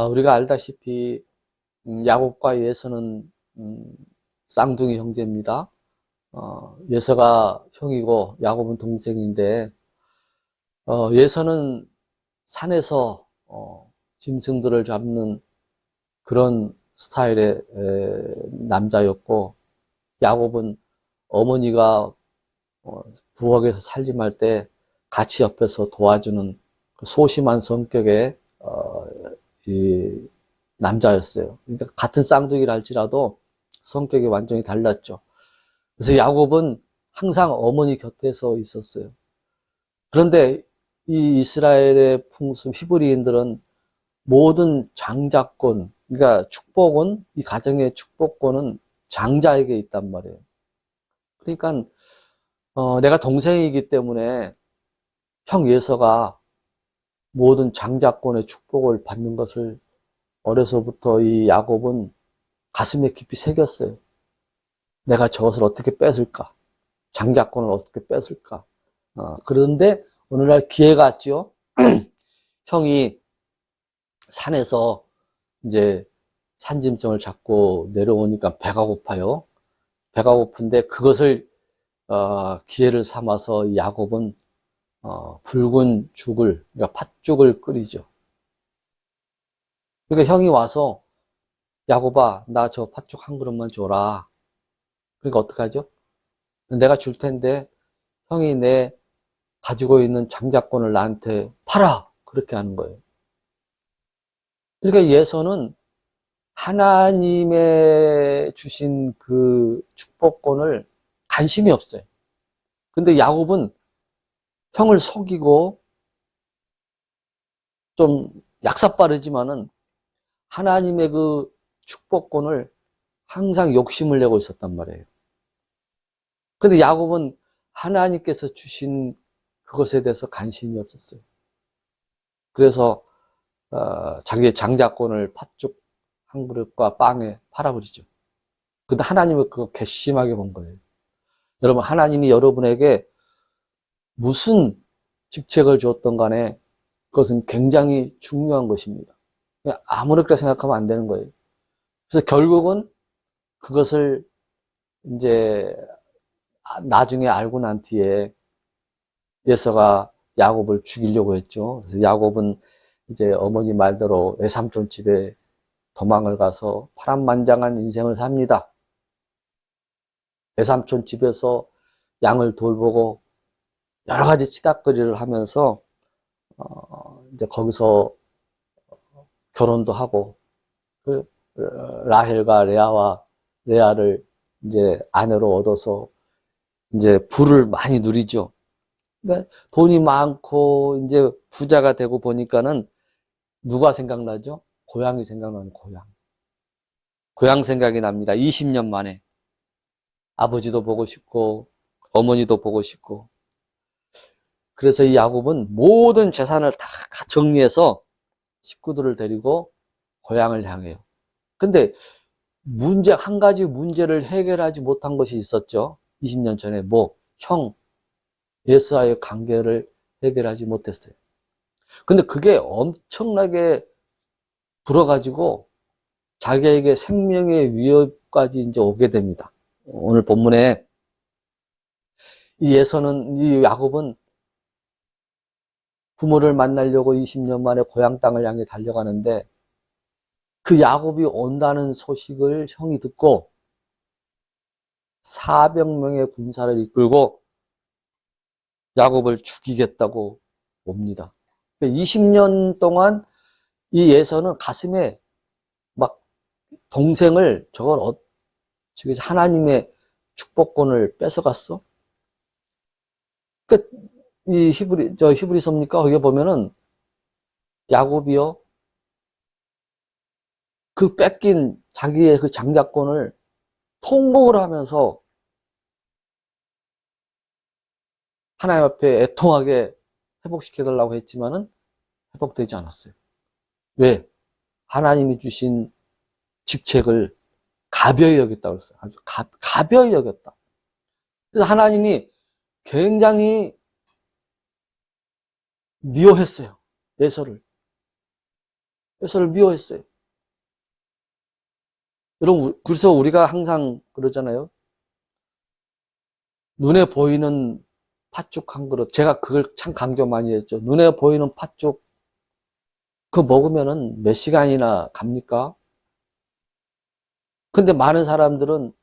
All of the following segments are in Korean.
우리가 알다시피 야곱과 예서는 쌍둥이 형제입니다. 예서가 형이고 야곱은 동생인데 예서는 산에서 짐승들을 잡는 그런 스타일의 남자였고, 야곱은 어머니가 부엌에서 살림할 때 같이 옆에서 도와주는 그 소심한 성격의 이 남자였어요. 그러니까 같은 쌍둥이라 할지라도 성격이 완전히 달랐죠. 그래서 야곱은 항상 어머니 곁에서 있었어요. 그런데 이 이스라엘의 풍습, 히브리인들은 모든 장자권, 그러니까 축복은, 이 가정의 축복권은 장자에게 있단 말이에요. 그러니까 내가 동생이기 때문에 형 예서가 모든 장자권의 축복을 받는 것을 어려서부터 이 야곱은 가슴에 깊이 새겼어요. 내가 저것을 어떻게 뺏을까? 장자권을 어떻게 뺏을까? 그런데 어느 날 기회가 왔죠. 형이 산에서 이제 산짐승을 잡고 내려오니까 배가 고파요. 배가 고픈데 그것을 기회를 삼아서 야곱은 붉은 죽을, 그러니까 팥죽을 끓이죠. 그러니까 형이 와서 야곱아, 나 저 팥죽 한 그릇만 줘라. 그러니까 어떡하죠? 내가 줄 텐데 형이 내 가지고 있는 장자권을 나한테 팔아. 그렇게 하는 거예요. 그러니까 예서는 하나님의 주신 그 축복권을 관심이 없어요. 근데 야곱은 형을 속이고 좀 약삭빠르지만은 하나님의 그 축복권을 항상 욕심을 내고 있었단 말이에요. 근데 야곱은 하나님께서 주신 그것에 대해서 관심이 없었어요. 그래서 자기의 장자권을 팥죽 한 그릇과 빵에 팔아버리죠. 근데 하나님은 그거 괘씸하게 본 거예요. 여러분, 하나님이 여러분에게 무슨 직책을 주었던 간에 그것은 굉장히 중요한 것입니다. 아무렇게 생각하면 안 되는 거예요. 그래서 결국은 그것을 이제 나중에 알고 난 뒤에 예서가 야곱을 죽이려고 했죠. 그래서 야곱은 이제 어머니 말대로 외삼촌 집에 도망을 가서 파란만장한 인생을 삽니다. 외삼촌 집에서 양을 돌보고 여러 가지 치닥거리를 하면서 이제 거기서 결혼도 하고 그 라헬과 레아를 이제 아내로 얻어서 이제 부를 많이 누리죠. 그러니까 돈이 많고 이제 부자가 되고 보니까는 누가 생각나죠? 고향이 생각나는 고향. 고향 생각이 납니다. 20년 만에 아버지도 보고 싶고 어머니도 보고 싶고. 그래서 이 야곱은 모든 재산을 다 정리해서 식구들을 데리고 고향을 향해요. 근데 한 가지 문제를 해결하지 못한 것이 있었죠. 20년 전에 형 예스와의 관계를 해결하지 못했어요. 근데 그게 엄청나게 불어가지고 자기에게 생명의 위협까지 이제 오게 됩니다. 오늘 본문에 이 야곱은 부모를 만나려고 20년 만에 고향 땅을 향해 달려가는데 그 야곱이 온다는 소식을 형이 듣고 400명의 군사를 이끌고 야곱을 죽이겠다고 옵니다. 20년 동안 이 예서는 가슴에 막 동생을 하나님의 축복권을 뺏어갔어. 그 이 히브리서입니까? 거기에 보면은 야곱이요 그 뺏긴 자기의 그 장자권을 통곡을 하면서 하나님 앞에 애통하게 회복시켜달라고 했지만은 회복되지 않았어요. 왜? 하나님이 주신 직책을 가벼이 여겼다고 그랬어요. 아주 가벼이 여겼다. 그래서 하나님이 굉장히 미워했어요. 예서를. 예서를 미워했어요. 여러분, 그래서 우리가 항상 그러잖아요. 눈에 보이는 팥죽 한 그릇. 제가 그걸 참 강조 많이 했죠. 눈에 보이는 팥죽, 그거 먹으면은 몇 시간이나 갑니까? 근데 많은 사람들은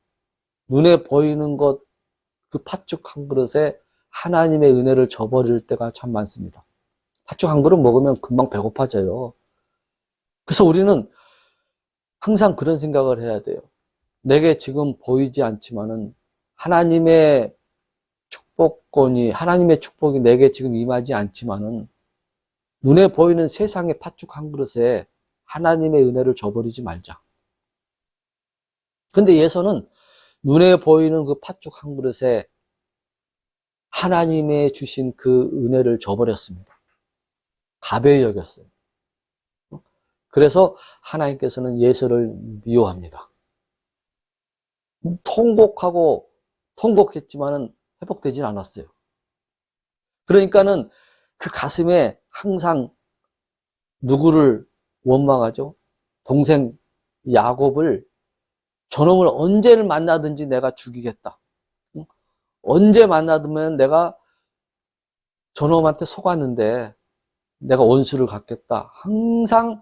눈에 보이는 것, 그 팥죽 한 그릇에 하나님의 은혜를 저버릴 때가 참 많습니다. 팥죽 한 그릇 먹으면 금방 배고파져요. 그래서 우리는 항상 그런 생각을 해야 돼요. 내게 지금 보이지 않지만은 하나님의 하나님의 축복이 내게 지금 임하지 않지만은 눈에 보이는 세상의 팥죽 한 그릇에 하나님의 은혜를 저버리지 말자. 근데 예서는 눈에 보이는 그 팥죽 한 그릇에 하나님의 주신 그 은혜를 저버렸습니다. 가벼이 여겼어요. 그래서 하나님께서는 예서를 미워합니다. 통곡했지만은 회복되진 않았어요. 그러니까는 그 가슴에 항상 누구를 원망하죠? 동생 야곱을, 저놈을 언제를 만나든지 내가 죽이겠다. 언제 만나면 내가 저놈한테 속았는데 내가 원수를 갚겠다. 항상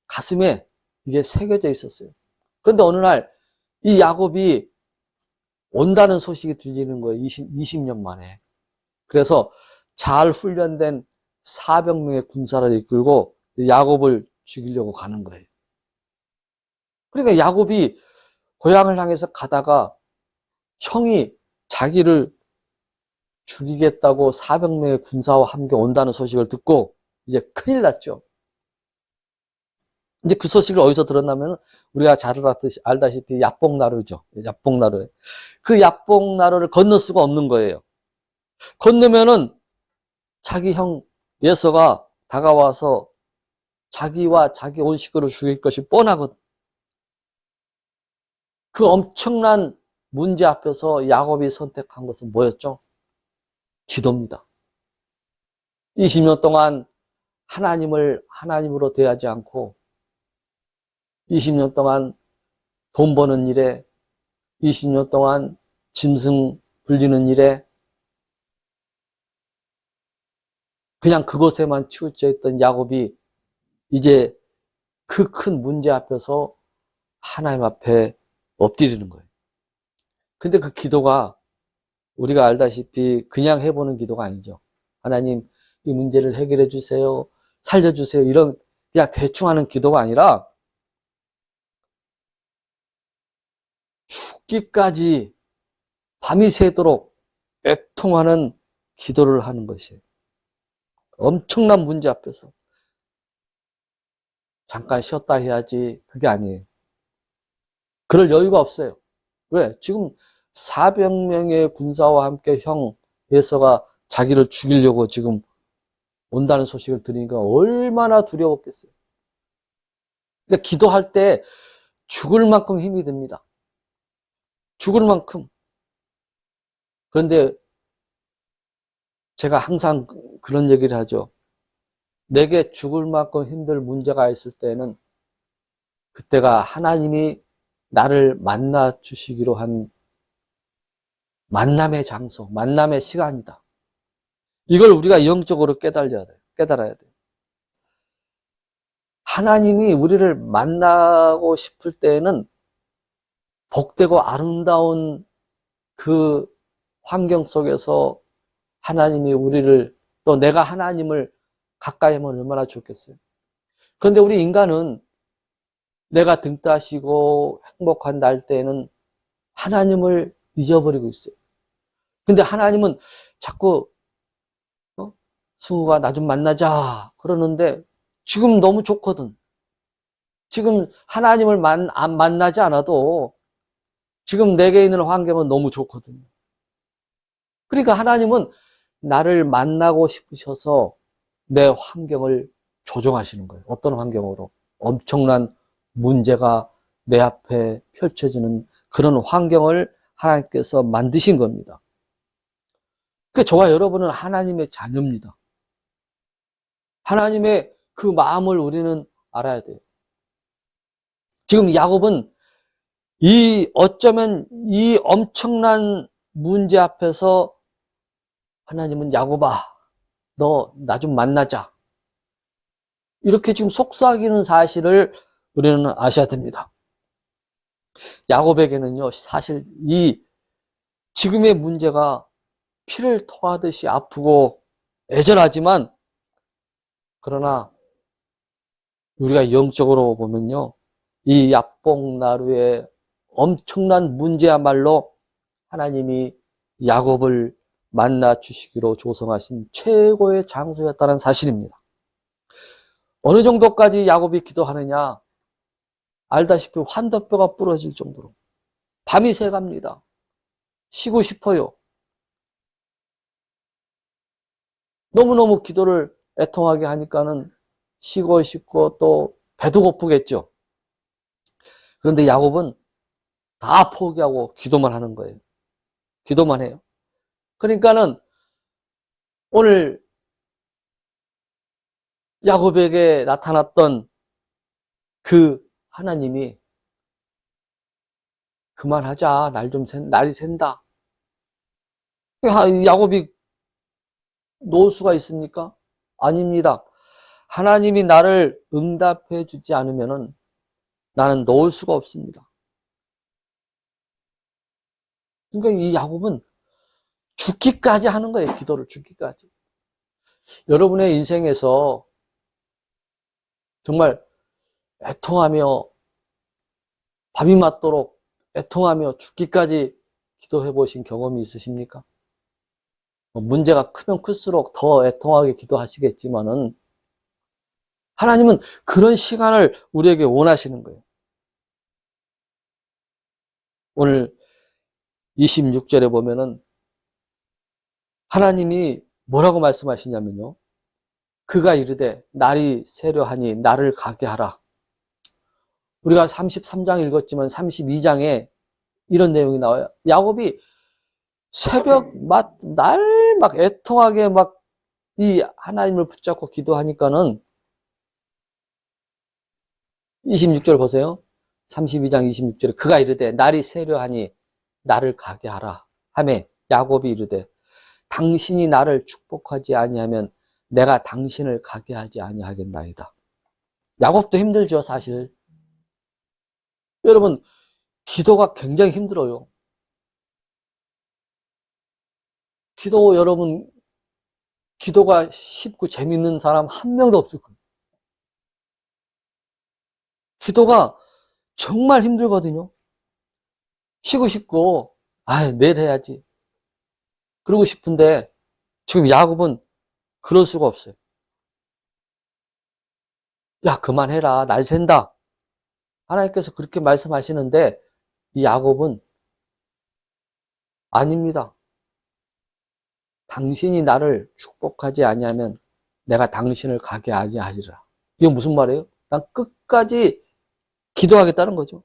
가슴에 이게 새겨져 있었어요. 그런데 어느 날 이 야곱이 온다는 소식이 들리는 거예요. 20년 만에. 그래서 잘 훈련된 400명의 군사를 이끌고 야곱을 죽이려고 가는 거예요. 그러니까 야곱이 고향을 향해서 가다가 형이 자기를 죽이겠다고 400명의 군사와 함께 온다는 소식을 듣고 이제 큰일 났죠. 이제 그 소식을 어디서 들었냐면 우리가 잘 알다시피 야복나루죠. 야복나루. 그 야복나루를 건널 수가 없는 거예요. 건너면은 자기 형 예서가 다가와서 자기와 자기 온 식구를 죽일 것이 뻔하거든. 그 엄청난 문제 앞에서 야곱이 선택한 것은 뭐였죠? 기도입니다. 20년 동안 하나님을 하나님으로 대하지 않고 20년 동안 돈 버는 일에 20년 동안 짐승 불리는 일에 그냥 그것에만 치우쳐 있던 야곱이 이제 그 큰 문제 앞에서 하나님 앞에 엎드리는 거예요. 근데 그 기도가 우리가 알다시피 그냥 해보는 기도가 아니죠. 하나님, 이 문제를 해결해 주세요. 살려주세요. 이런 그냥 대충 하는 기도가 아니라 죽기까지 밤이 새도록 애통하는 기도를 하는 것이에요. 엄청난 문제 앞에서. 잠깐 쉬었다 해야지. 그게 아니에요. 그럴 여유가 없어요. 왜? 지금 400명의 군사와 함께 형 예서가 자기를 죽이려고 지금 온다는 소식을 들으니까 얼마나 두려웠겠어요. 그러니까 기도할 때 죽을 만큼 힘이 듭니다. 죽을 만큼. 그런데 제가 항상 그런 얘기를 하죠. 내게 죽을 만큼 힘들 문제가 있을 때는 그때가 하나님이 나를 만나 주시기로 한 만남의 장소, 만남의 시간이다. 이걸 우리가 영적으로 깨달아야 돼요. 하나님이 우리를 만나고 싶을 때에는 복되고 아름다운 그 환경 속에서 하나님이 우리를, 또 내가 하나님을 가까이 하면 얼마나 좋겠어요. 그런데 우리 인간은 내가 등 따시고 행복한 날 때에는 하나님을 잊어버리고 있어요. 근데 하나님은 자꾸 승우가 나 좀 만나자 그러는데 지금 너무 좋거든. 지금 하나님을 안 만나지 않아도 지금 내게 있는 환경은 너무 좋거든요. 그러니까 하나님은 나를 만나고 싶으셔서 내 환경을 조정하시는 거예요. 어떤 환경으로? 엄청난 문제가 내 앞에 펼쳐지는 그런 환경을 하나님께서 만드신 겁니다. 그러니까 저와 여러분은 하나님의 자녀입니다. 하나님의 그 마음을 우리는 알아야 돼요. 지금 야곱은 어쩌면 이 엄청난 문제 앞에서 하나님은 야곱아, 너 나 좀 만나자. 이렇게 지금 속삭이는 사실을 우리는 아셔야 됩니다. 야곱에게는요, 사실 이 지금의 문제가 피를 토하듯이 아프고 애절하지만, 그러나 우리가 영적으로 보면요, 이 야복나루의 엄청난 문제야말로 하나님이 야곱을 만나 주시기로 조성하신 최고의 장소였다는 사실입니다. 어느 정도까지 야곱이 기도하느냐? 알다시피 환도뼈가 부러질 정도로 밤이 새갑니다. 쉬고 싶어요. 너무너무 기도를 애통하게 하니까는 쉬고 싶고 또 배도 고프겠죠. 그런데 야곱은 다 포기하고 기도만 하는 거예요. 기도만 해요. 그러니까는 오늘 야곱에게 나타났던 그 하나님이 그만하자. 날이 샌다. 야곱이 놓을 수가 있습니까? 아닙니다. 하나님이 나를 응답해 주지 않으면은 나는 놓을 수가 없습니다. 그러니까 이 야곱은 죽기까지 하는 거예요. 기도를 죽기까지. 여러분의 인생에서 정말 애통하며 밤이 맞도록 애통하며 죽기까지 기도해 보신 경험이 있으십니까? 문제가 크면 클수록 더 애통하게 기도하시겠지만은 하나님은 그런 시간을 우리에게 원하시는 거예요. 오늘 26절에 보면은 하나님이 뭐라고 말씀하시냐면요. 그가 이르되 날이 새려하니 나를 가게 하라. 우리가 33장 읽었지만 32장에 이런 내용이 나와요. 야곱이 새벽 날 막 애통하게 막 이 하나님을 붙잡고 기도하니까는 26절 보세요. 32장 26절에 그가 이르되 날이 새려하니 나를 가게 하라 하매 야곱이 이르되 당신이 나를 축복하지 아니하면 내가 당신을 가게 하지 아니하겠나이다. 야곱도 힘들죠, 사실. 여러분, 기도가 굉장히 힘들어요. 여러분, 기도가 쉽고 재밌는 사람 한 명도 없을 거예요. 기도가 정말 힘들거든요. 쉬고 싶고, 내일 해야지. 그러고 싶은데, 지금 야곱은 그럴 수가 없어요. 야, 그만해라. 날 샌다. 하나님께서 그렇게 말씀하시는데, 이 야곱은 아닙니다. 당신이 나를 축복하지 아니하면 내가 당신을 가게 하지 하리라. 이게 무슨 말이에요? 난 끝까지 기도하겠다는 거죠.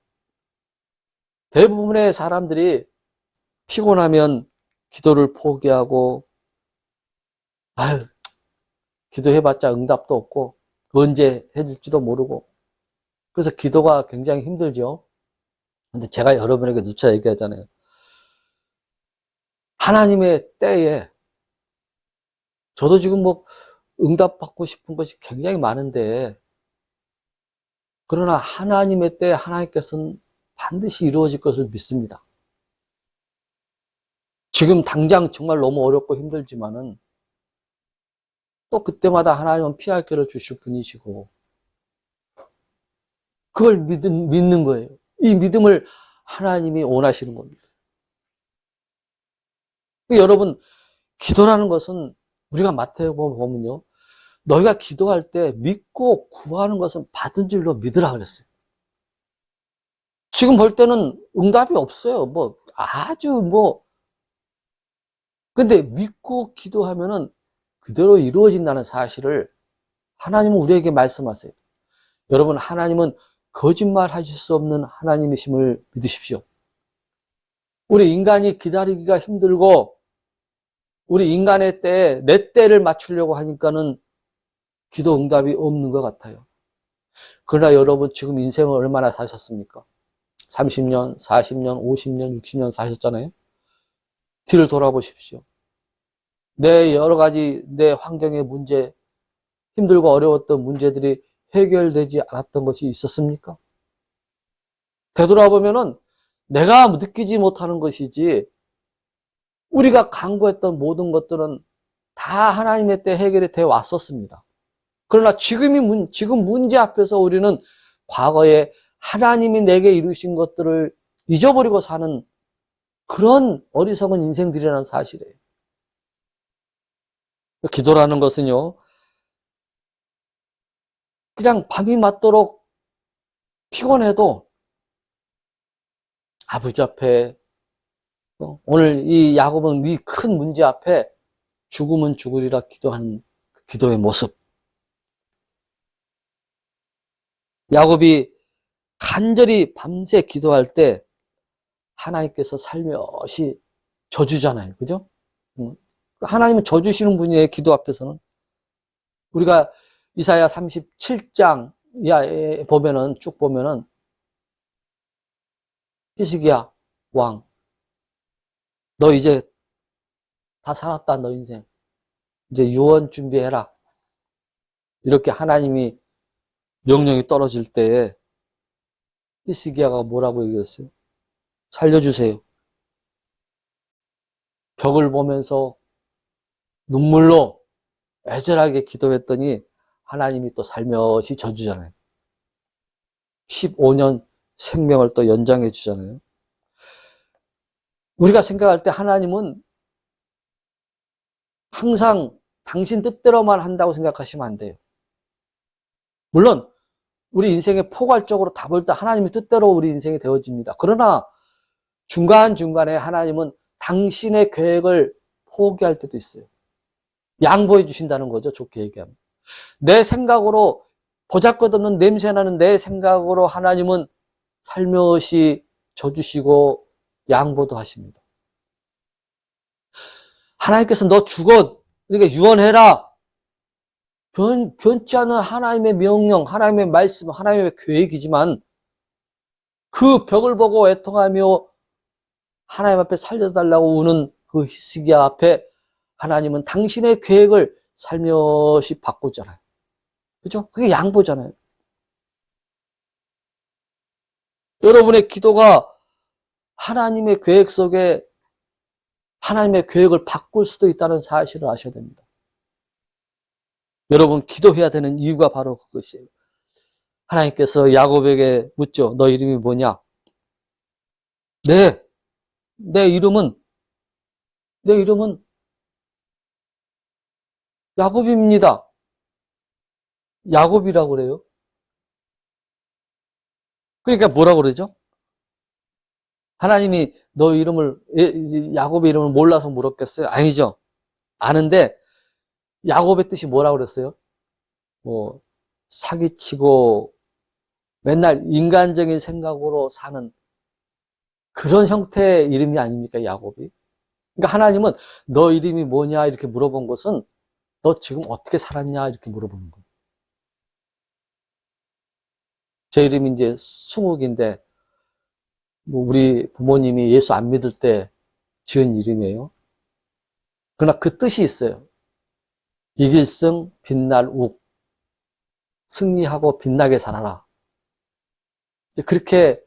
대부분의 사람들이 피곤하면 기도를 포기하고, 기도해봤자 응답도 없고, 언제 해줄지도 모르고. 그래서 기도가 굉장히 힘들죠. 근데 제가 여러분에게 누차 얘기하잖아요. 하나님의 때에, 저도 지금 응답받고 싶은 것이 굉장히 많은데, 그러나 하나님의 때에 하나님께서는 반드시 이루어질 것을 믿습니다. 지금 당장 정말 너무 어렵고 힘들지만은 또 그때마다 하나님은 피할 길을 주실 분이시고 그걸 믿는 거예요. 이 믿음을 하나님이 원하시는 겁니다. 여러분, 기도라는 것은 우리가 마태복음 보면요. 너희가 기도할 때 믿고 구하는 것은 받은 줄로 믿으라 그랬어요. 지금 볼 때는 응답이 없어요. 근데 믿고 기도하면은 그대로 이루어진다는 사실을 하나님은 우리에게 말씀하세요. 여러분, 하나님은 거짓말 하실 수 없는 하나님이심을 믿으십시오. 우리 인간이 기다리기가 힘들고 우리 인간의 때에 내 때를 맞추려고 하니까는 기도 응답이 없는 것 같아요. 그러나 여러분 지금 인생을 얼마나 사셨습니까? 30년, 40년, 50년, 60년 사셨잖아요. 뒤를 돌아보십시오. 내 여러 가지 내 환경의 문제, 힘들고 어려웠던 문제들이 해결되지 않았던 것이 있었습니까? 되돌아보면은 내가 느끼지 못하는 것이지 우리가 간구했던 모든 것들은 다 하나님의 때 해결이 되어 왔었습니다. 그러나 지금 문제 앞에서 우리는 과거에 하나님이 내게 이루신 것들을 잊어버리고 사는 그런 어리석은 인생들이라는 사실이에요. 기도라는 것은요, 그냥 밤이 맞도록 피곤해도 아버지 앞에, 오늘 이 야곱은 이 큰 문제 앞에 죽으면 죽으리라 기도하는 그 기도의 모습. 야곱이 간절히 밤새 기도할 때 하나님께서 살며시 져주잖아요. 그죠? 하나님은 져주시는 분이에요. 기도 앞에서는. 우리가 이사야 37장 보면은, 쭉 보면은, 히스기야 왕, 너 이제 다 살았다, 너 인생. 이제 유언 준비해라. 이렇게 하나님이 명령이 떨어질 때에 히스기야가 뭐라고 얘기했어요? 살려주세요. 벽을 보면서 눈물로 애절하게 기도했더니 하나님이 또 살며시 져주잖아요. 15년 생명을 또 연장해 주잖아요. 우리가 생각할 때 하나님은 항상 당신 뜻대로만 한다고 생각하시면 안 돼요. 물론 우리 인생에 포괄적으로 다 볼 때 하나님의 뜻대로 우리 인생이 되어집니다. 그러나 중간중간에 하나님은 당신의 계획을 포기할 때도 있어요. 양보해 주신다는 거죠. 좋게 얘기하면. 내 생각으로 보잘것없는 냄새나는 내 생각으로 하나님은 살며시 져주시고 양보도 하십니다. 하나님께서 너 죽어, 그러니까 유언해라. 변치 않은 하나님의 명령, 하나님의 말씀, 하나님의 계획이지만 그 벽을 보고 애통하며 하나님 앞에 살려달라고 우는 그 히스기야 앞에 하나님은 당신의 계획을 살며시 바꾸잖아요. 그죠? 그게 양보잖아요. 여러분의 기도가 하나님의 계획 속에 하나님의 계획을 바꿀 수도 있다는 사실을 아셔야 됩니다. 여러분 기도해야 되는 이유가 바로 그것이에요. 하나님께서 야곱에게 묻죠. 너 이름이 뭐냐? 네, 내 이름은 야곱입니다. 야곱이라고 그래요. 그러니까 뭐라고 그러죠? 하나님이 너 이름을, 야곱의 이름을 몰라서 물었겠어요? 아니죠. 아는데 야곱의 뜻이 뭐라고 그랬어요? 뭐 사기치고 맨날 인간적인 생각으로 사는 그런 형태의 이름이 아닙니까, 야곱이? 그러니까 하나님은 너 이름이 뭐냐 이렇게 물어본 것은 너 지금 어떻게 살았냐 이렇게 물어보는 거예요. 제 이름이 이제 승욱인데 뭐 우리 부모님이 예수 안 믿을 때 지은 이름이에요. 그러나 그 뜻이 있어요. 이길승 빛날 욱, 승리하고 빛나게 살아라. 이제 그렇게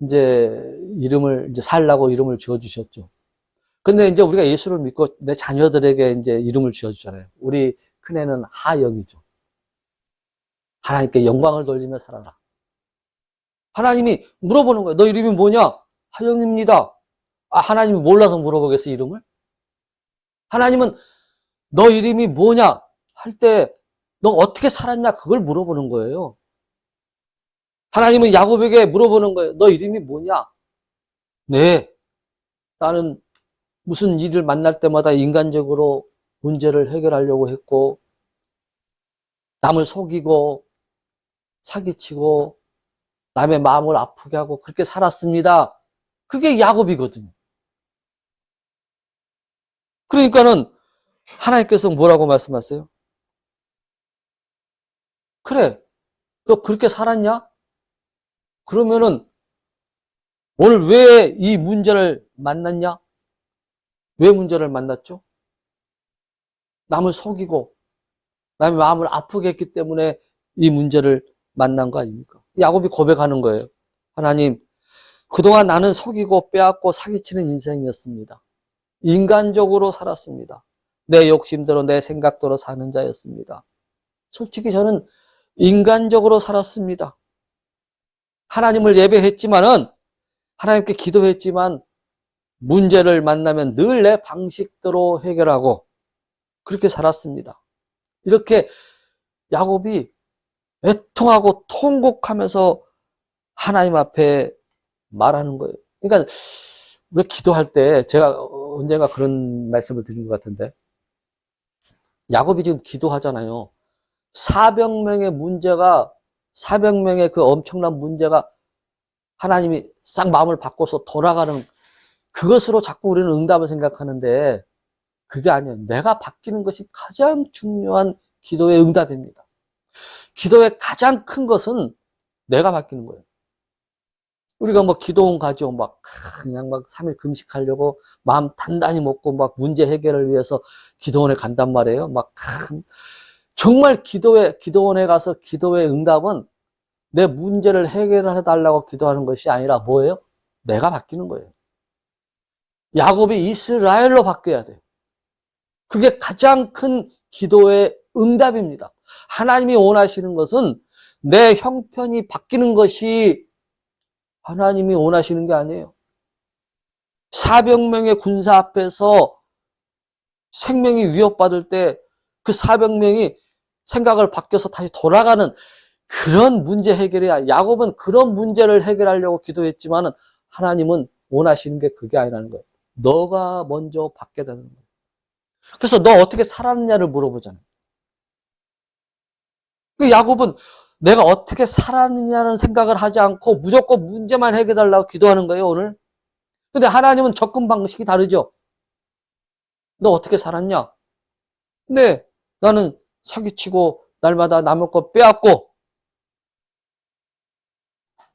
이제 이름을 이제 살라고 이름을 지어 주셨죠. 근데 이제 우리가 예수를 믿고 내 자녀들에게 이제 이름을 지어 주잖아요. 우리 큰애는 하영이죠. 하나님께 영광을 돌리며 살아라. 하나님이 물어보는 거예요. 너 이름이 뭐냐? 하영입니다. 아, 하나님이 몰라서 물어보겠어, 이름을? 하나님은 너 이름이 뭐냐? 할 때 너 어떻게 살았냐? 그걸 물어보는 거예요. 하나님은 야곱에게 물어보는 거예요. 너 이름이 뭐냐? 네. 나는 무슨 일을 만날 때마다 인간적으로 문제를 해결하려고 했고, 남을 속이고, 사기치고, 남의 마음을 아프게 하고, 그렇게 살았습니다. 그게 야곱이거든요. 그러니까는 하나님께서 뭐라고 말씀하세요? 그래. 너 그렇게 살았냐? 그러면은 오늘 왜 이 문제를 만났냐? 왜 문제를 만났죠? 남을 속이고 남의 마음을 아프게 했기 때문에 이 문제를 만난 거 아닙니까? 야곱이 고백하는 거예요. 하나님, 그동안 나는 속이고 빼앗고 사기치는 인생이었습니다. 인간적으로 살았습니다. 내 욕심대로 내 생각대로 사는 자였습니다. 솔직히 저는 인간적으로 살았습니다. 하나님을 예배했지만은 하나님께 기도했지만 문제를 만나면 늘 내 방식대로 해결하고 그렇게 살았습니다. 이렇게 야곱이 애통하고 통곡하면서 하나님 앞에 말하는 거예요. 그러니까 우리 기도할 때 제가 언젠가 그런 말씀을 드린 것 같은데 야곱이 지금 기도하잖아요. 400명의 문제가 400명의 그 엄청난 문제가 하나님이 싹 마음을 바꿔서 돌아가는 그것으로 자꾸 우리는 응답을 생각하는데 그게 아니에요. 내가 바뀌는 것이 가장 중요한 기도의 응답입니다. 기도의 가장 큰 것은 내가 바뀌는 거예요. 우리가 뭐 기도원 가죠. 막 그냥 막 3일 금식하려고 마음 단단히 먹고 막 문제 해결을 위해서 기도원에 간단 말이에요. 막 정말 기도원에 가서 기도의 응답은 내 문제를 해결해 달라고 기도하는 것이 아니라 뭐예요? 내가 바뀌는 거예요. 야곱이 이스라엘로 바뀌어야 돼요. 그게 가장 큰 기도의 응답입니다. 하나님이 원하시는 것은 내 형편이 바뀌는 것이 하나님이 원하시는 게 아니에요. 400명의 군사 앞에서 생명이 위협받을 때 그 400명이 생각을 바뀌어서 다시 돌아가는 그런 문제 해결이야. 야곱은 그런 문제를 해결하려고 기도했지만 하나님은 원하시는 게 그게 아니라는 거예요. 너가 먼저 받게 되는 거예요. 그래서 너 어떻게 살았느냐를 물어보잖아요. 야곱은 내가 어떻게 살았느냐는 생각을 하지 않고 무조건 문제만 해결해달라고 기도하는 거예요, 오늘. 근데 하나님은 접근 방식이 다르죠. 너 어떻게 살았냐? 근데 나는 사기치고 날마다 남의 것 빼앗고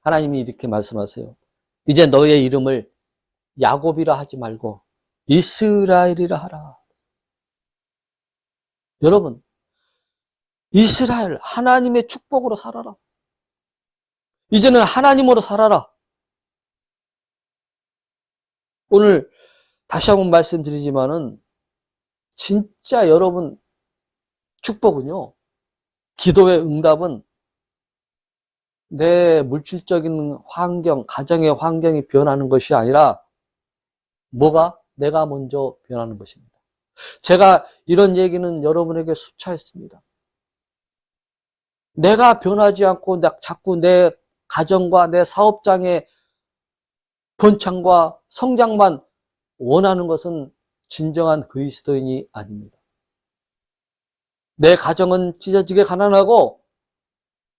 하나님이 이렇게 말씀하세요. 이제 너의 이름을 야곱이라 하지 말고 이스라엘이라 하라. 여러분, 이스라엘, 하나님의 축복으로 살아라. 이제는 하나님으로 살아라. 오늘 다시 한번 말씀드리지만은 진짜 여러분 축복은요. 기도의 응답은 내 물질적인 환경, 가정의 환경이 변하는 것이 아니라 뭐가? 내가 먼저 변하는 것입니다. 제가 이런 얘기는 여러분에게 수차 했습니다. 내가 변하지 않고 자꾸 내 가정과 내 사업장의 번창과 성장만 원하는 것은 진정한 그리스도인이 아닙니다. 내 가정은 찢어지게 가난하고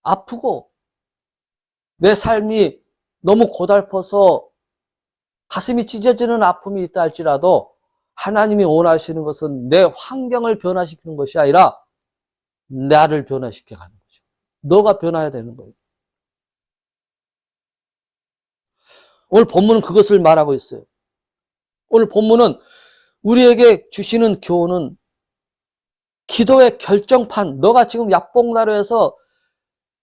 아프고 내 삶이 너무 고달퍼서 가슴이 찢어지는 아픔이 있다 할지라도 하나님이 원하시는 것은 내 환경을 변화시키는 것이 아니라 나를 변화시켜 가는 거죠. 너가 변화해야 되는 거예요. 오늘 본문은 그것을 말하고 있어요. 오늘 본문은 우리에게 주시는 교훈은 기도의 결정판, 너가 지금 약봉나루에서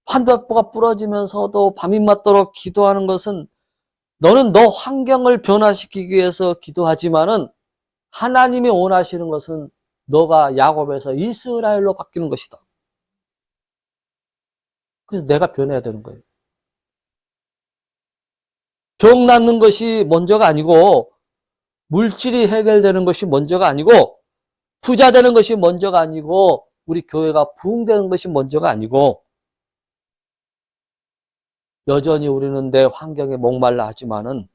판도가 부러지면서도 밤이 맞도록 기도하는 것은 너는 너 환경을 변화시키기 위해서 기도하지만은 하나님이 원하시는 것은 너가 야곱에서 이스라엘로 바뀌는 것이다. 그래서 내가 변해야 되는 거예요. 병 낫는 것이 먼저가 아니고 물질이 해결되는 것이 먼저가 아니고 부자 되는 것이 먼저가 아니고 우리 교회가 부흥되는 것이 먼저가 아니고 여전히 우리는 내 환경에 목말라 하지만은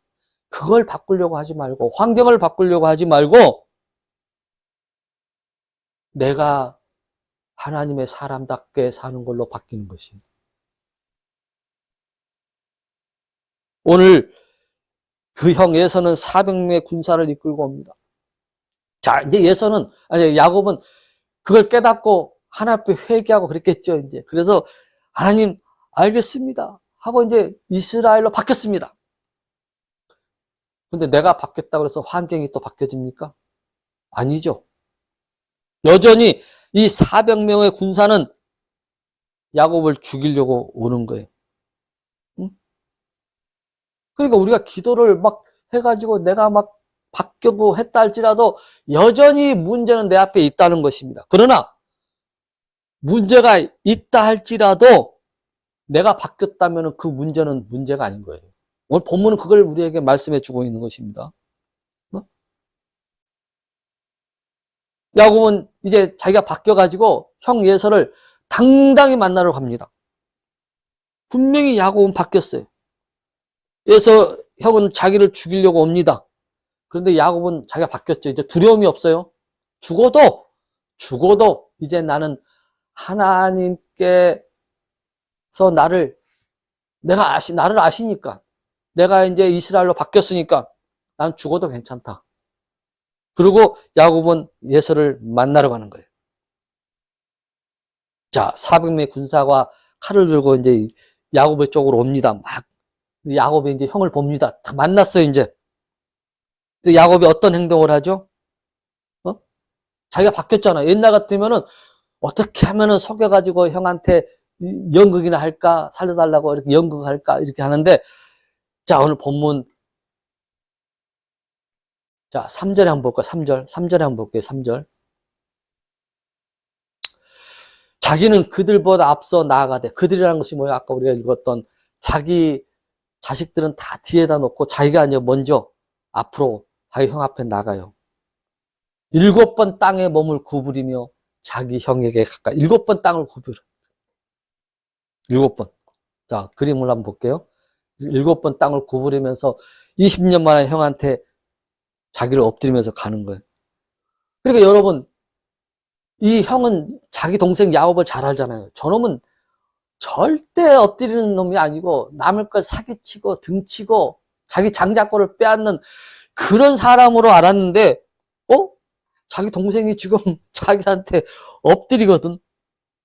그걸 바꾸려고 하지 말고 환경을 바꾸려고 하지 말고 내가 하나님의 사람답게 사는 걸로 바뀌는 것이. 오늘 그 형 예서는 400명의 군사를 이끌고 옵니다. 자, 이제 야곱은 그걸 깨닫고 하나님 앞에 회개하고 그랬겠죠, 이제. 그래서 하나님, 알겠습니다 하고 이제 이스라엘로 바뀌었습니다. 근데 내가 바뀌었다고 해서 환경이 또 바뀌어집니까? 아니죠. 여전히 이 400명의 군사는 야곱을 죽이려고 오는 거예요. 응? 그러니까 우리가 기도를 막 해가지고 내가 막 바뀌고 했다 할지라도 여전히 문제는 내 앞에 있다는 것입니다. 그러나 문제가 있다 할지라도 내가 바뀌었다면 그 문제는 문제가 아닌 거예요. 오늘 본문은 그걸 우리에게 말씀해 주고 있는 것입니다. 야곱은 이제 자기가 바뀌어가지고 형 예서를 당당히 만나러 갑니다. 분명히 야곱은 바뀌었어요. 예서 형은 자기를 죽이려고 옵니다. 그런데 야곱은 자기가 바뀌었죠. 이제 두려움이 없어요. 죽어도 이제 나는 하나님께서 나를 아시니까 내가 이제 이스라엘로 바뀌었으니까 난 죽어도 괜찮다. 그리고 야곱은 예서를 만나러 가는 거예요. 자, 400명의 군사가 칼을 들고 이제 야곱의 쪽으로 옵니다. 막 야곱이 이제 형을 봅니다. 다 만났어요, 이제. 야곱이 어떤 행동을 하죠? 자기가 바뀌었잖아. 옛날 같으면은 어떻게 하면은 속여가지고 형한테 연극이나 할까? 살려달라고 이렇게 연극할까? 이렇게 하는데, 자, 오늘 본문, 자, 3절에 한번 볼까요? 3절에 한번 볼게요. 3절. 자기는 그들보다 앞서 나아가되, 그들이라는 것이 뭐예요? 아까 우리가 읽었던 자기 자식들은 다 뒤에다 놓고 자기가 이제 먼저 앞으로 자기 형 앞에 나가요. 7번 땅에 몸을 구부리며 자기 형에게 가까이. 7번 땅을 구부려. 7번. 자, 그림을 한번 볼게요. 7번 땅을 구부리면서 20년 만에 형한테 자기를 엎드리면서 가는 거예요. 그러니까 여러분, 이 형은 자기 동생 야곱을 잘 알잖아요. 저놈은 절대 엎드리는 놈이 아니고 남을 걸 사기치고 등치고 자기 장자권을 빼앗는 그런 사람으로 알았는데, 자기 동생이 지금 자기한테 엎드리거든.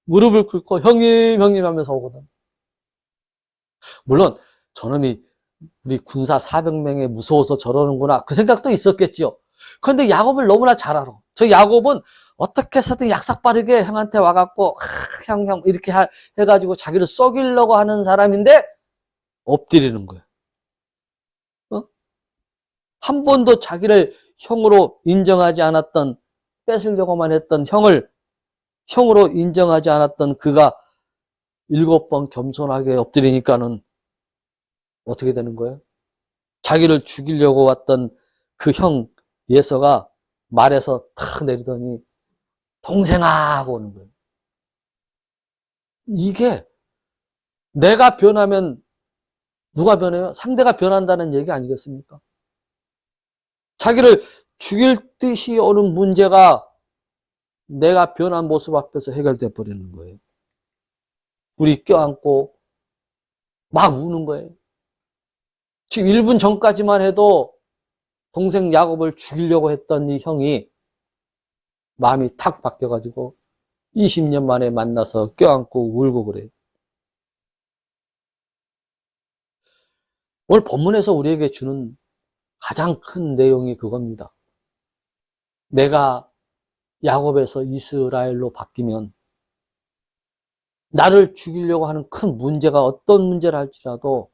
무릎을 꿇고 형님 하면서 오거든. 물론 저놈이 우리 군사 400명에 무서워서 저러는구나 그 생각도 있었겠죠. 그런데 야곱을 너무나 잘 알아. 저 야곱은 어떻게 해서든 약삭빠르게 형한테 와갖고 형 이렇게 해가지고 자기를 썩이려고 하는 사람인데 엎드리는 거야. 한 번도 자기를 형으로 인정하지 않았던, 뺏으려고만 했던 형을 형으로 인정하지 않았던 그가 7번 겸손하게 엎드리니까는 어떻게 되는 거예요? 자기를 죽이려고 왔던 그 형 예서가 말에서 탁 내리더니 동생아 하고 오는 거예요. 이게 내가 변하면 누가 변해요? 상대가 변한다는 얘기 아니겠습니까? 자기를 죽일 듯이 오는 문제가 내가 변한 모습 앞에서 해결돼 버리는 거예요. 우리 껴안고 막 우는 거예요. 지금 1분 전까지만 해도 동생 야곱을 죽이려고 했던 이 형이 마음이 탁 바뀌어가지고 20년 만에 만나서 껴안고 울고 그래요. 오늘 본문에서 우리에게 주는 가장 큰 내용이 그겁니다. 내가 야곱에서 이스라엘로 바뀌면 나를 죽이려고 하는 큰 문제가 어떤 문제라 할지라도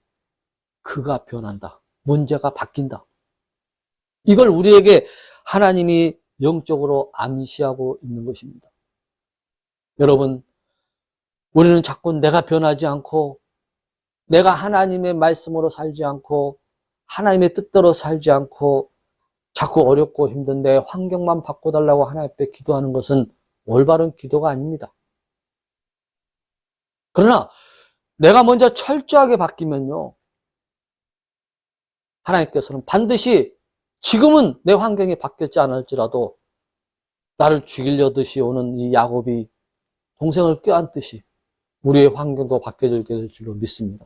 그가 변한다. 문제가 바뀐다. 이걸 우리에게 하나님이 영적으로 암시하고 있는 것입니다. 여러분, 우리는 자꾸 내가 변하지 않고 내가 하나님의 말씀으로 살지 않고 하나님의 뜻대로 살지 않고 자꾸 어렵고 힘든 내 환경만 바꿔달라고 하나님 앞에 기도하는 것은 올바른 기도가 아닙니다. 그러나 내가 먼저 철저하게 바뀌면요, 하나님께서는 반드시 지금은 내 환경이 바뀌었지 않을지라도 나를 죽이려듯이 오는 이 야곱이 동생을 껴안듯이 우리의 환경도 바뀌어지게 될 줄로 믿습니다.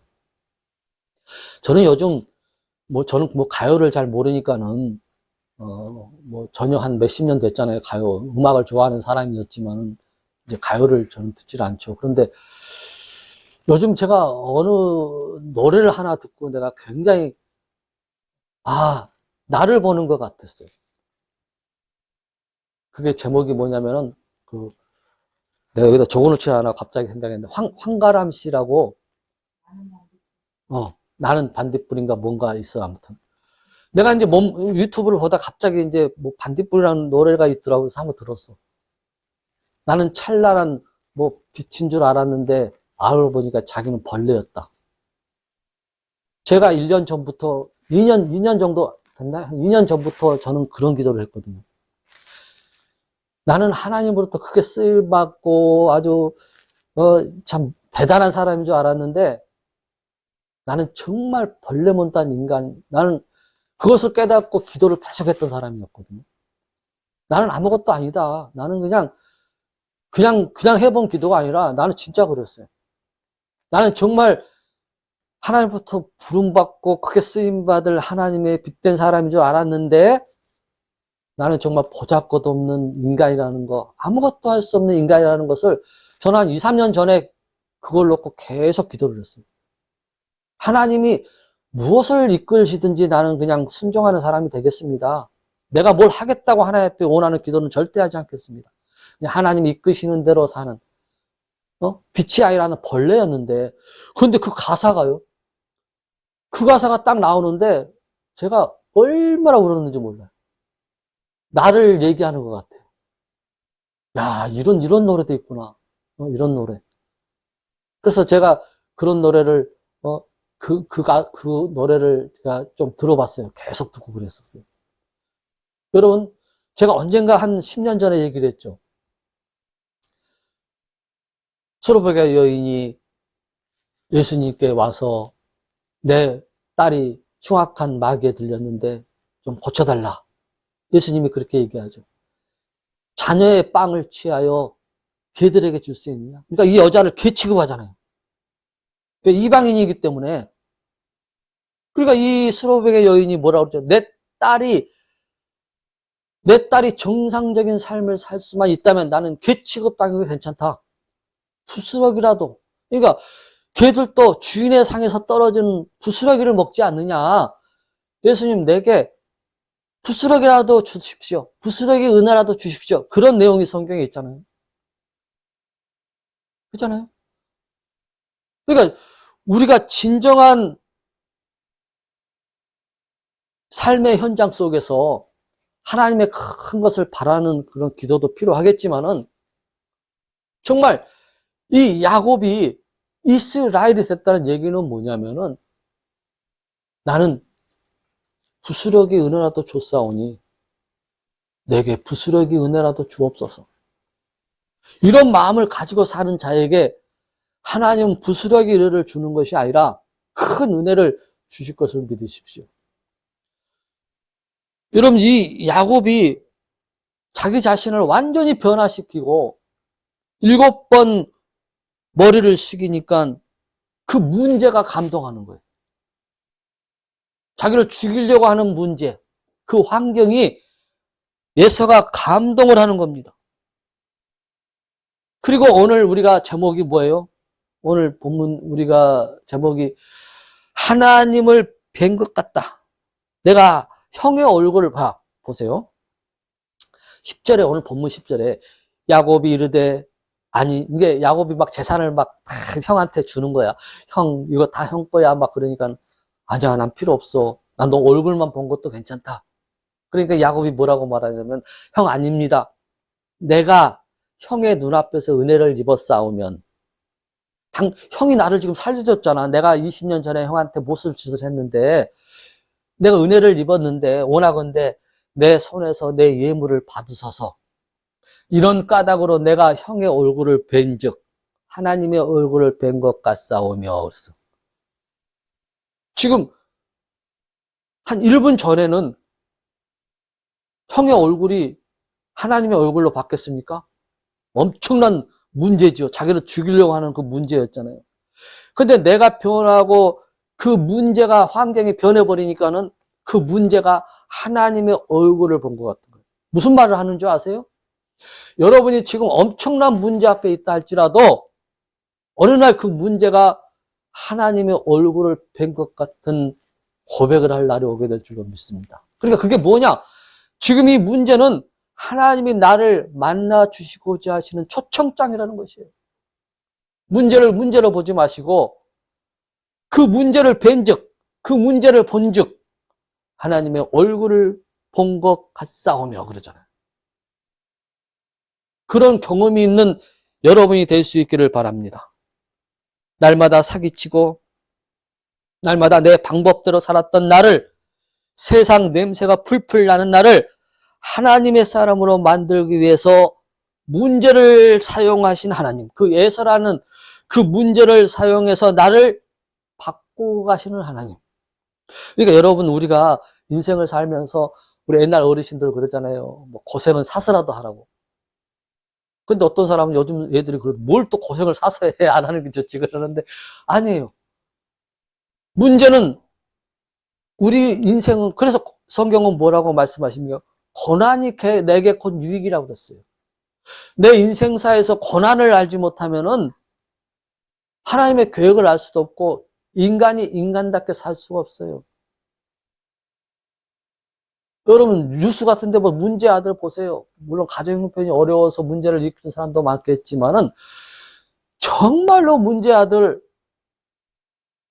저는 요즘 저는 가요를 잘 모르니까는 전혀 한 몇십 년 됐잖아요. 가요 음악을 좋아하는 사람이었지만은 이제 가요를 저는 듣질 않죠. 그런데 요즘 제가 어느 노래를 하나 듣고 내가 굉장히, 나를 보는 것 같았어요. 그게 제목이 뭐냐면은, 내가 여기다 적어놓지 않아 갑자기 생각했는데, 황가람 씨라고, 나는 반딧불인가 뭔가 있어, 아무튼. 내가 이제 유튜브를 보다 갑자기 이제 뭐 반딧불이라는 노래가 있더라고. 그래서 한번 들었어. 나는 찬란한 뭐 빛인 줄 알았는데, 알고 보니까 자기는 벌레였다. 제가 1년 전부터, 2년 정도 됐나? 2년 전부터 저는 그런 기도를 했거든요. 나는 하나님으로부터 크게 쓰임받고 아주, 참 대단한 사람인 줄 알았는데, 나는 정말 벌레 못한 인간, 나는 그것을 깨닫고 기도를 계속했던 사람이었거든요. 나는 아무것도 아니다. 나는 그냥 해본 기도가 아니라 나는 진짜 그랬어요. 나는 정말 하나님부터 부름받고 크게 쓰임받을 하나님의 빛된 사람인 줄 알았는데 나는 정말 보잘것없는 인간이라는 거, 아무것도 할 수 없는 인간이라는 것을 저는 한 2, 3년 전에 그걸 놓고 계속 기도를 했어요. 하나님이 무엇을 이끌시든지 나는 그냥 순종하는 사람이 되겠습니다. 내가 뭘 하겠다고 하나님 앞에 원하는 기도는 절대 하지 않겠습니다. 그냥 하나님이 이끄시는 대로 사는, 빛이 아니라는 벌레였는데, 그런데 그 가사가요. 그 가사가 딱 나오는데 제가 얼마나 울었는지 몰라요. 나를 얘기하는 것 같아요. 야, 이런 노래도 있구나. 이런 노래. 그래서 제가 그런 노래를, 그 노래를 제가 좀 들어봤어요. 계속 듣고 그랬었어요. 여러분, 제가 언젠가 한 10년 전에 얘기를 했죠. 수로베가 여인이 예수님께 와서 내 딸이 흉악한 마귀에 들렸는데 좀 고쳐달라. 예수님이 그렇게 얘기하죠. 자녀의 빵을 취하여 개들에게 줄 수 있느냐? 그러니까 이 여자를 개 취급하잖아요. 이방인이기 때문에. 그러니까 이 수로백의 여인이 뭐라고 그러죠? 내 딸이 정상적인 삶을 살 수만 있다면 나는 개 취급당해도 괜찮다. 부스러기라도. 그러니까 개들도 주인의 상에서 떨어진 부스러기를 먹지 않느냐. 예수님 내게 부스러기라도 주십시오. 부스러기 은혜라도 주십시오. 그런 내용이 성경에 있잖아요. 그렇잖아요. 그러니까 우리가 진정한 삶의 현장 속에서 하나님의 큰 것을 바라는 그런 기도도 필요하겠지만은 정말 이 야곱이 이스라엘이 됐다는 얘기는 뭐냐면은 나는 부스러기 은혜라도 줬사오니 내게 부스러기 은혜라도 주옵소서. 이런 마음을 가지고 사는 자에게 하나님은 부스러기 은혜를 주는 것이 아니라 큰 은혜를 주실 것을 믿으십시오. 여러분, 이 야곱이 자기 자신을 완전히 변화시키고 7번 머리를 숙이니까 그 문제가 감동하는 거예요. 자기를 죽이려고 하는 문제, 그 환경이 예서가 감동을 하는 겁니다. 그리고 오늘 우리가 제목이 뭐예요? 오늘 본문 우리가 제목이 하나님을 뵌 것 같다. 내가 형의 얼굴을 보세요. 10절에 오늘 본문 10절에 야곱이 이르되 아니 이게 야곱이 막 재산을 막 형한테 주는 거야. 형 이거 다 형 거야 막 그러니까 아니야 난 필요 없어. 난 너 얼굴만 본 것도 괜찮다. 그러니까 야곱이 뭐라고 말하냐면 형 아닙니다. 내가 형의 눈앞에서 은혜를 입었사오면 형이 나를 지금 살려줬잖아. 내가 20년 전에 형한테 못쓸 짓을 했는데 내가 은혜를 입었는데 원하건대 내 손에서 내 예물을 받으소서. 이런 까닭으로 내가 형의 얼굴을 뵌즉 하나님의 얼굴을 뵌 것 같사오며 그랬어. 지금 한 1분 전에는 형의 얼굴이 하나님의 얼굴로 바뀌었습니까? 엄청난 문제죠. 자기를 죽이려고 하는 그 문제였잖아요. 근데 내가 변하고 그 문제가 환경이 변해버리니까는 그 문제가 하나님의 얼굴을 본 것 같은 거예요. 무슨 말을 하는 줄 아세요? 여러분이 지금 엄청난 문제 앞에 있다 할지라도 어느 날 그 문제가 하나님의 얼굴을 뵌 것 같은 고백을 할 날이 오게 될 줄로 믿습니다. 그러니까 그게 뭐냐? 지금 이 문제는 하나님이 나를 만나 주시고자 하시는 초청장이라는 것이에요. 문제를 문제로 보지 마시고 그 문제를 뵌즉, 그 문제를 본즉 하나님의 얼굴을 본 것 같사오며 그러잖아요. 그런 경험이 있는 여러분이 될 수 있기를 바랍니다. 날마다 사기치고 날마다 내 방법대로 살았던 나를, 세상 냄새가 풀풀 나는 나를 하나님의 사람으로 만들기 위해서 문제를 사용하신 하나님, 그 예서라는 그 문제를 사용해서 나를 바꾸고 가시는 하나님. 그러니까 여러분, 우리가 인생을 살면서 우리 옛날 어르신들 그러잖아요. 뭐 고생은 사서라도 하라고. 근데 어떤 사람은 요즘 애들이 뭘 또 고생을 사서 해, 안 하는 게 좋지 그러는데 아니에요. 문제는 우리 인생은, 그래서 성경은 뭐라고 말씀하십니까? 고난이 내게 곧 유익이라고 그랬어요. 내 인생사에서 고난을 알지 못하면은 하나님의 계획을 알 수도 없고 인간이 인간답게 살 수가 없어요. 여러분 뉴스 같은 데 뭐 문제 아들 보세요. 물론 가정 형편이 어려워서 문제를 일으키는 사람도 많겠지만은 정말로 문제 아들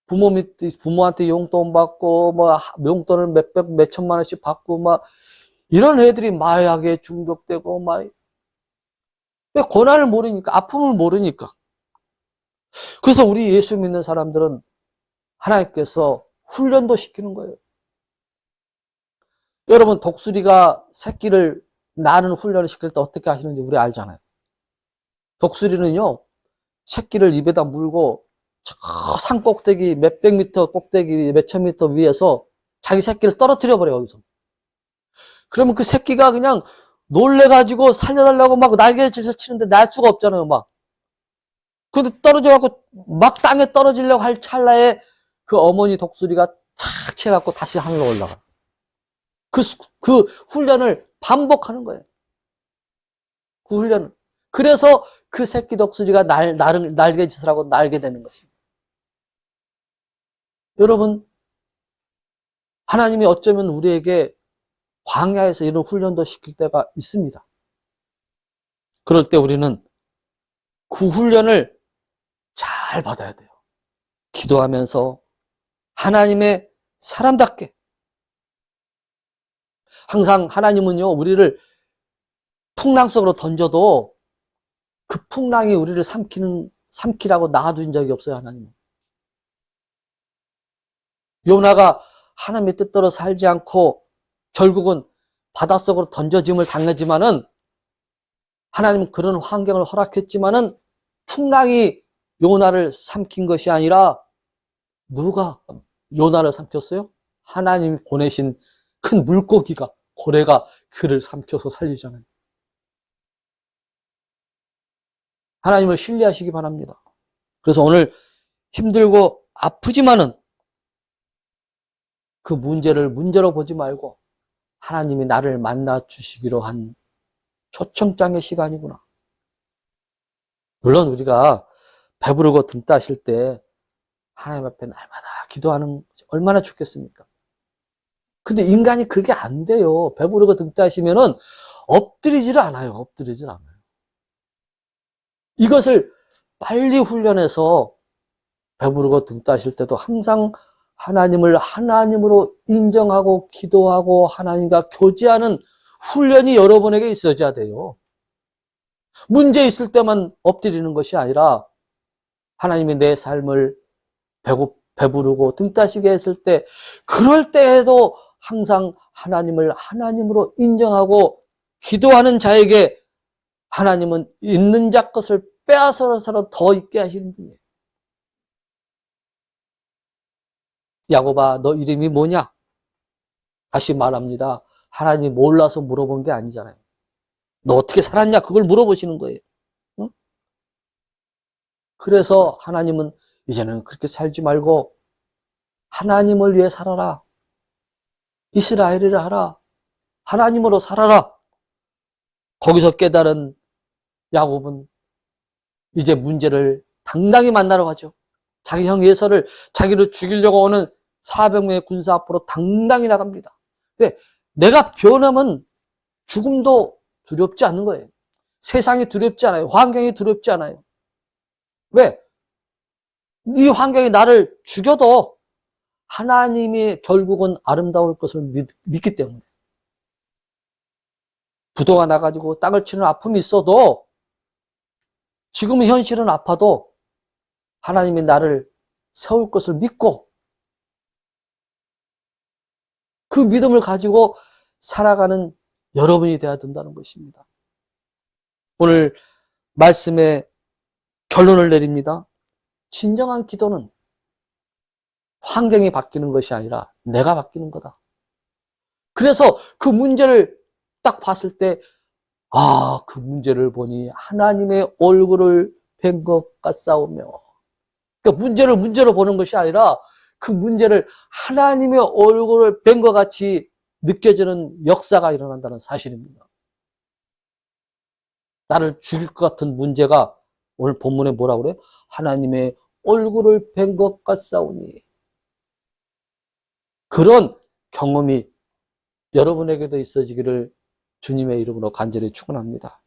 부모한테 용돈 받고 뭐 용돈을 몇백 몇천만 원씩 받고 막 이런 애들이 마약에 중독되고 막 왜 고난을 모르니까, 아픔을 모르니까. 그래서 우리 예수 믿는 사람들은 하나님께서 훈련도 시키는 거예요. 여러분 독수리가 새끼를 낳는 훈련을 시킬 때 어떻게 하시는지 우리 알잖아요. 독수리는요 새끼를 입에다 물고 저 산 꼭대기 몇백 미터 꼭대기 몇천 미터 위에서 자기 새끼를 떨어뜨려 버려요. 여기서. 그러면 그 새끼가 그냥 놀래가지고 살려달라고 막 날개를 치는데 날 수가 없잖아요. 막. 근데 떨어져갖고 막 땅에 떨어지려고 할 찰나에 그 어머니 독수리가 착 채갖고 다시 하늘로 올라가. 그 훈련을 반복하는 거예요. 그 훈련을. 그래서 그 새끼 독수리가 날개짓을 하고 날게 되는 것입니다. 여러분, 하나님이 어쩌면 우리에게 광야에서 이런 훈련도 시킬 때가 있습니다. 그럴 때 우리는 그 훈련을 잘 받아야 돼요. 기도하면서 하나님의 사람답게. 항상 하나님은요, 우리를 풍랑 속으로 던져도 그 풍랑이 우리를 삼키라고 놔둔 적이 없어요, 하나님은. 요나가 하나님의 뜻대로 살지 않고 결국은 바닷속으로 던져짐을 당하지만은 하나님은 그런 환경을 허락했지만은 풍랑이 요나를 삼킨 것이 아니라 누가 요나를 삼켰어요? 하나님이 보내신 큰 물고기가, 고래가 그를 삼켜서 살리잖아요. 하나님을 신뢰하시기 바랍니다. 그래서 오늘 힘들고 아프지만은 그 문제를 문제로 보지 말고 하나님이 나를 만나 주시기로 한 초청장의 시간이구나. 물론 우리가 배부르고 등 따실 때 하나님 앞에 날마다 기도하는 것이 얼마나 좋겠습니까? 근데 인간이 그게 안 돼요. 배부르고 등 따시면은 엎드리지를 않아요. 엎드리질 않아요. 이것을 빨리 훈련해서 배부르고 등 따실 때도 항상 하나님을 하나님으로 인정하고 기도하고 하나님과 교제하는 훈련이 여러분에게 있어야 돼요. 문제 있을 때만 엎드리는 것이 아니라 하나님이 내 삶을 배부르고 등 따시게 했을 때 그럴 때에도 항상 하나님을 하나님으로 인정하고 기도하는 자에게 하나님은 있는 자 것을 빼앗아서라도 더 있게 하시는 분이에요. 야곱아, 너 이름이 뭐냐? 다시 말합니다. 하나님이 몰라서 물어본 게 아니잖아요. 너 어떻게 살았냐? 그걸 물어보시는 거예요. 응? 그래서 하나님은 이제는 그렇게 살지 말고 하나님을 위해 살아라. 이스라엘이라 하라. 하나님으로 살아라. 거기서 깨달은 야곱은 이제 문제를 당당히 만나러 가죠. 자기 형 예서를 자기를 죽이려고 오는 400명의 군사 앞으로 당당히 나갑니다. 왜? 내가 변하면 죽음도 두렵지 않는 거예요. 세상이 두렵지 않아요. 환경이 두렵지 않아요. 왜? 이 환경이 나를 죽여도 하나님이 결국은 아름다울 것을 믿기 때문에. 부도가 나가지고 땅을 치는 아픔이 있어도 지금은 현실은 아파도 하나님이 나를 세울 것을 믿고 그 믿음을 가지고 살아가는 여러분이 되어야 된다는 것입니다. 오늘 말씀의 결론을 내립니다. 진정한 기도는 환경이 바뀌는 것이 아니라 내가 바뀌는 거다. 그래서 그 문제를 딱 봤을 때, 그 문제를 보니 하나님의 얼굴을 뵌 것 같사오며. 그러니까 문제를 문제로 보는 것이 아니라 그 문제를 하나님의 얼굴을 뵌 것 같이 느껴지는 역사가 일어난다는 사실입니다. 나를 죽일 것 같은 문제가 오늘 본문에 뭐라고 그래요? 하나님의 얼굴을 뵌 것 같사오니. 그런 경험이 여러분에게도 있어지기를 주님의 이름으로 간절히 축원합니다.